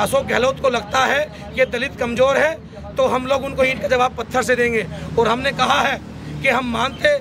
अशोक गहलोत को लगता है कि दलित कमजोर है तो हम लोग उनको ईंट का जवाब पत्थर से देंगे। और हमने कहा है कि हम मानते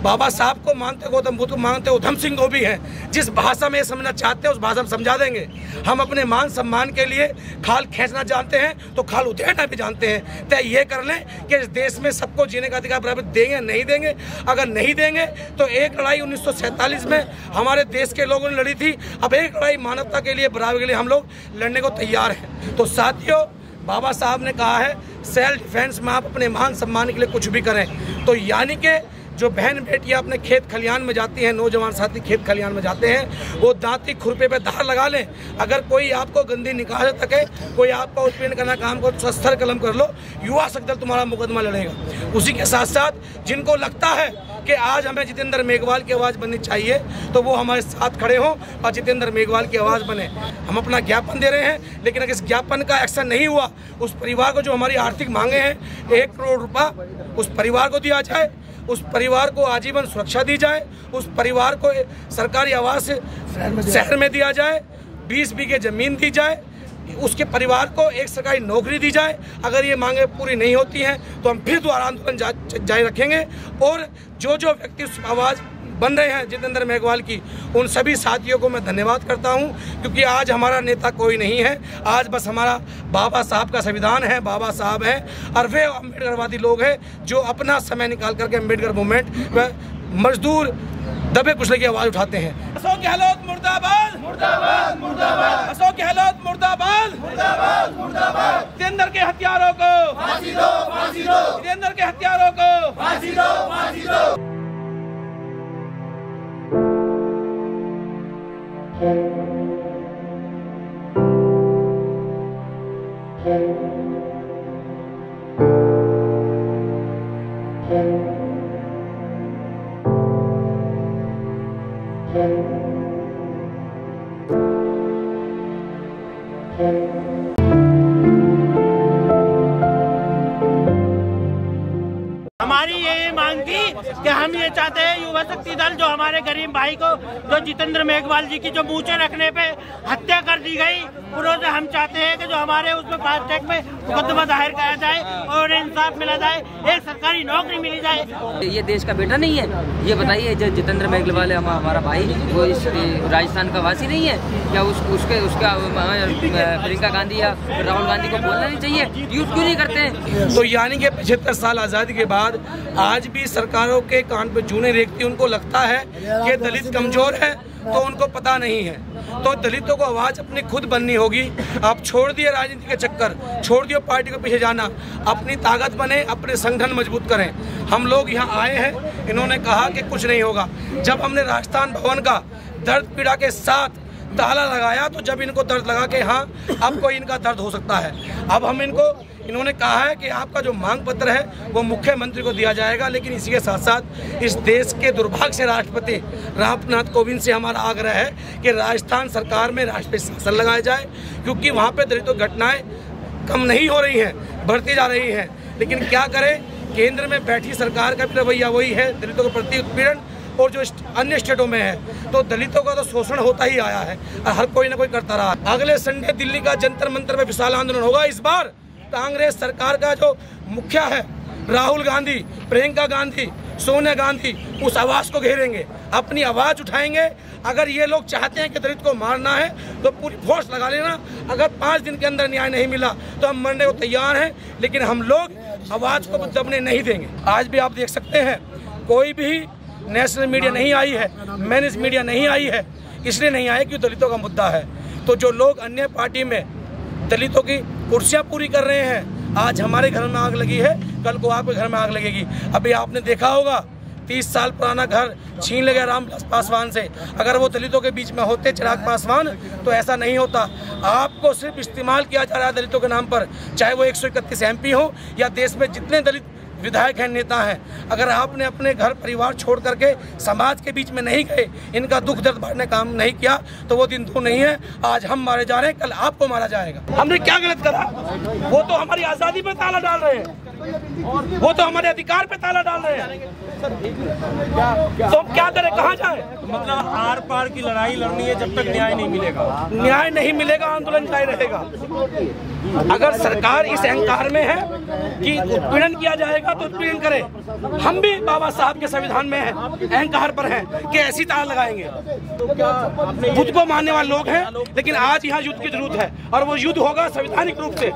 बाबा साहब को, मानते गौतम बुद्ध को, मानते उधम सिंह को भी हैं। जिस भाषा में समझना चाहते हैं उस भाषा में समझा देंगे। हम अपने मान सम्मान के लिए खाल खींचना जानते हैं तो खाल उधेड़ना भी जानते हैं। तय ये कर लें कि इस देश में सबको जीने का अधिकार बराबर देंगे, नहीं देंगे। अगर नहीं देंगे तो एक लड़ाई 1947 में हमारे देश के लोगों ने लड़ी थी, अब एक लड़ाई मानवता के लिए, बराबर के लिए हम लोग लड़ने को तैयार हैं। तो साथियों, बाबा साहब ने कहा है सेल्फ डिफेंस में आप अपने मान सम्मान के लिए कुछ भी करें। तो यानी कि जो बहन बेटियां अपने खेत खलियान में जाती हैं, नौजवान साथी खेत खलियान में जाते हैं, वो दांती खुरपे पे धार लगा लें। अगर कोई आपको गंदी निकाल सके, कोई आपका उत्पीड़न करना काम को, तो स्तर कलम कर लो, युवा शक्ति दल तुम्हारा मुकदमा लड़ेगा। उसी के साथ साथ जिनको लगता है कि आज हमें जितेंद्र मेघवाल की आवाज़ बननी चाहिए तो वो हमारे साथ खड़े हों और जितेंद्र मेघवाल की आवाज़ बने। हम अपना ज्ञापन दे रहे हैं, लेकिन अगर इस ज्ञापन का एक्शन नहीं हुआ, उस परिवार को जो हमारी आर्थिक मांगे हैं 1 करोड़ रुपया उस परिवार को दिया जाए, उस परिवार को आजीवन सुरक्षा दी जाए, उस परिवार को सरकारी आवास शहर में दिया जाए, 20 बीघे जमीन दी जाए, उसके परिवार को एक सरकारी नौकरी दी जाए। अगर ये मांगे पूरी नहीं होती हैं तो हम फिर दोबारा आंदोलन जारी रखेंगे। और जो जो व्यक्ति उस आवाज़ बन रहे हैं जितेंद्र मेघवाल की, उन सभी साथियों को मैं धन्यवाद करता हूं, क्योंकि आज हमारा नेता कोई नहीं है। आज बस हमारा बाबा साहब का संविधान है, बाबा साहब हैं और वे अम्बेडकरवादी लोग हैं जो अपना समय निकाल करके अम्बेडकर मूवमेंट व मजदूर दबे कुचले की आवाज उठाते हैं। अशोक गहलोत मुर्दाबाद, मुर्दाबाद, मुर्दाबाद। अशोक गहलोत मुर्दाबाद, मुर्दाबाद, मुर्दाबाद। जितेंद्र के हत्यारों को फांसी दो, फांसी दो। जितेंद्र के हत्यारों को फांसी दो, फांसी दो। हमारी ये मांग थी कि हम ये चाहते हैं युवा शक्ति दल जो हमारे गरीब भाई को, जो जितेंद्र मेघवाल जी की जो मूंछें रखने पे हत्या कर दी गई, उन्होंने हम चाहते हैं कि जो हमारे उसमें फास्ट ट्रैक में मुकदमा दायर कराया जाए और इंसाफ मिला जाए, एक सरकारी नौकरी मिली जाए। ये देश का बेटा नहीं है? ये बताइए, जो जितेंद्र मेघवाल है हमारा भाई, वो इस राजस्थान का वासी नहीं है क्या? उसका प्रियंका गांधी या राहुल गांधी को बोलना नहीं चाहिए? यूज क्यों नहीं करते हैं? तो यानी कि 75 साल आज़ादी के बाद आज भी सरकारों के कान पे जूने रेखती, उनको लगता है कि दलित कमजोर है तो उनको पता नहीं है। तो दलितों को आवाज़ अपनी खुद बननी होगी। आप छोड़ दिए राजनीति के चक्कर, छोड़ दिए पार्टी को पीछे जाना, अपनी ताकत बने, अपने संगठन मजबूत करें। हम लोग यहाँ आए हैं, इन्होंने कहा कि कुछ नहीं होगा। जब हमने राजस्थान भवन का दर्द पीड़ा के साथ ताला लगाया तो जब इनको दर्द लगा कि हाँ अब कोई इनका दर्द हो सकता है, अब हम इन्होंने कहा है कि आपका जो मांग पत्र है वो मुख्यमंत्री को दिया जाएगा। लेकिन इसी के साथ साथ इस देश के दुर्भाग्य से राष्ट्रपति रामनाथ कोविंद से हमारा आग्रह है कि राजस्थान सरकार में राष्ट्रपति शासन लगाया जाए, क्योंकि वहाँ पे दलितों की घटनाएं कम नहीं हो रही हैं, बढ़ती जा रही हैं। लेकिन क्या करें, केंद्र में बैठी सरकार का भी रवैया वही है, दलितों के प्रति उत्पीड़न, और जो अन्य स्टेटों में है तो दलितों का तो शोषण होता ही आया है और हर कोई ना कोई करता रहा। अगले संडे दिल्ली का जंतर मंतर में विशाल आंदोलन होगा। इस बार कांग्रेस सरकार का जो मुखिया है राहुल गांधी, प्रियंका गांधी, सोनिया गांधी, उस आवाज को घेरेंगे, अपनी आवाज उठाएंगे। अगर ये लोग चाहते हैं कि दलित को मारना है तो पूरी फोर्स लगा लेना। अगर 5 दिन के अंदर न्याय नहीं मिला तो हम मरने को तैयार हैं, लेकिन हम लोग आवाज को दबने नहीं देंगे। आज भी आप देख सकते हैं कोई भी नेशनल मीडिया नहीं आई है, मैनेज मीडिया नहीं आई है, इसलिए नहीं आए कि दलितों का मुद्दा है। तो जो लोग अन्य पार्टी में दलितों की कुर्सियां पूरी कर रहे हैं, आज हमारे घर में आग लगी है, कल को आपके घर में आग लगेगी। अभी आपने देखा होगा 30 साल पुराना घर छीन ले गया रामविलास पासवान से। अगर वो दलितों के बीच में होते चिराग पासवान तो ऐसा नहीं होता। आपको सिर्फ इस्तेमाल किया जा रहा है दलितों के नाम पर, चाहे वो 131 MP हो या देश में जितने दलित विधायक हैं, नेता हैं। अगर आपने अपने घर परिवार छोड़ करके समाज के बीच में नहीं गए, इनका दुख दर्द बांटने काम नहीं किया तो वो दिन दूर नहीं है। आज हम मारे जा रहे हैं, कल आपको मारा जाएगा। हमने क्या गलत करा? वो तो हमारी आज़ादी पे ताला डाल रहे हैं, वो तो हमारे अधिकार पे ताला डाल रहे हैं। तो हम क्या करें, कहाँ जाए? मतलब आर पार की लड़ाई लड़नी है, जब तक न्याय नहीं मिलेगा। न्याय नहीं मिलेगा, आंदोलन जारी रहेगा। अगर सरकार इस अहंकार में है कि उत्पीड़न किया जाएगा तो उत्पीड़न करे। हम भी बाबा साहब के संविधान में हैं, अहंकार पर हैं कि ऐसी तार लगाएंगे। बुद्ध को मानने वाले लोग हैं, लेकिन आज यहाँ युद्ध की जरूरत है और वो युद्ध होगा संवैधानिक रूप से।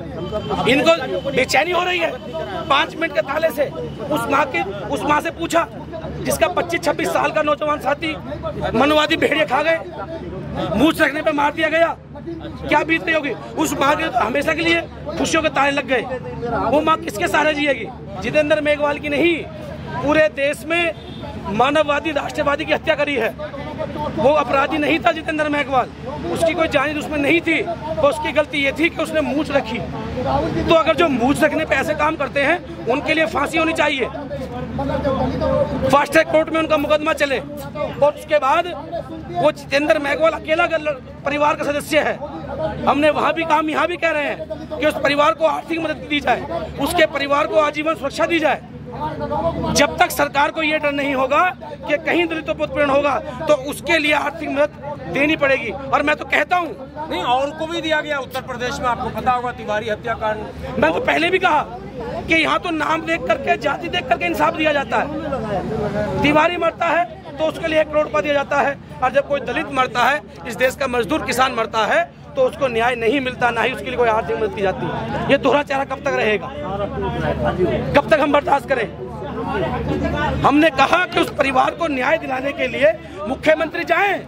इनको बेचैनी हो रही है 5 मिनट के ताले से। उस माँ से पूछा जिसका 25-26 साल का नौजवान साथी मनुवादी भेड़िए खा गए, मूछ रखने पे मार दिया गया, क्या बीत रही होगी उस माँ के? हमेशा के लिए खुशियों के ताले लग गए। वो माँ किसके सहारे जिएगी? जितेंद्र मेघवाल की नहीं, पूरे देश में मानववादी राष्ट्रवादी की हत्या करी है। वो अपराधी नहीं था जितेंद्र मेघवाल, उसकी कोई जानी दुश्मन नहीं थी। वो उसकी गलती ये थी कि उसने मूछ रखी। तो अगर जो मूछ रखने पे ऐसे काम करते हैं उनके लिए फांसी होनी चाहिए, फास्ट ट्रैक कोर्ट में उनका मुकदमा चले। और उसके बाद वो जितेंद्र मेघवाल अकेला परिवार का सदस्य है। हमने वहाँ भी काम, यहाँ भी कह रहे हैं कि उस परिवार को आर्थिक मदद दी जाए, उसके परिवार को आजीवन सुरक्षा दी जाए। जब तक सरकार को ये डर नहीं होगा कि कहीं दलितों पर उत्पीड़न होगा तो उसके लिए आर्थिक मदद देनी पड़ेगी। और मैं तो कहता हूँ, नहीं और को भी दिया गया उत्तर प्रदेश में, आपको पता होगा तिवारी हत्याकांड। मैं तो पहले भी कहा कि यहाँ तो नाम देख करके, जाति देख करके इंसाफ दिया जाता है। तिवारी मरता है तो उसके लिए 1 करोड़ रुपया दिया जाता है, और जब कोई दलित मरता है, इस देश का मजदूर किसान मरता है, तो उसको न्याय नहीं मिलता, ना ही उसके लिए कोई आर्थिक मदद की जाती है। ये दोहरा चेहरा कब तक रहेगा? कब तक हम बर्दाश्त करें? हमने कहा कि उस परिवार को न्याय दिलाने के लिए मुख्यमंत्री जाएं।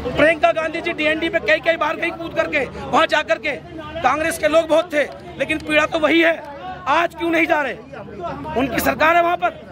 प्रियंका गांधी जी डीएनडी पे कई बार गई कूद करके, वहां जाकर के कांग्रेस के लोग बहुत थे, लेकिन पीड़ा तो वही है। आज क्यों नहीं जा रहे? उनकी सरकार है वहां पर।